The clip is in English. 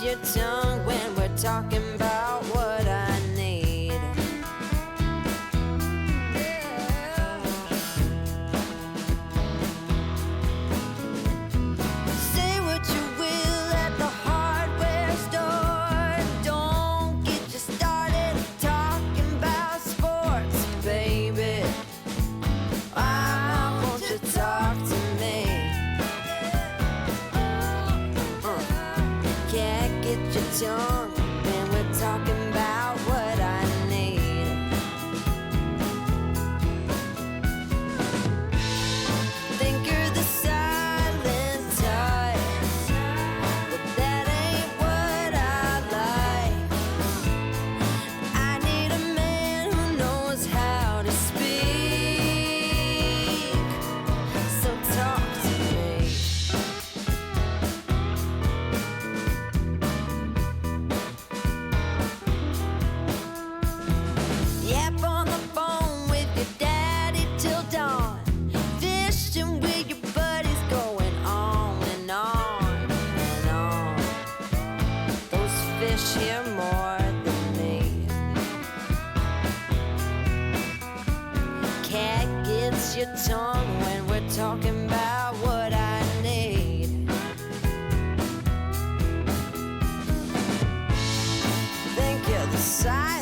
gets your tongue when we're talking about what I need. Say what you will at the hardware store. Don't get you started talking about sports, baby. Why won't you talk to me? Can't get your tongue when we're talking about what I need. Think you're the silent type, but that ain't what I like. I need a man who knows how to speak, so talk to me. Yap on the phone with your daddy till dawn. Fishing with your buddies, going on and on and on. Those fish hear more than me. Cat gets your tongue when we're talking about what I need. Think you're the silent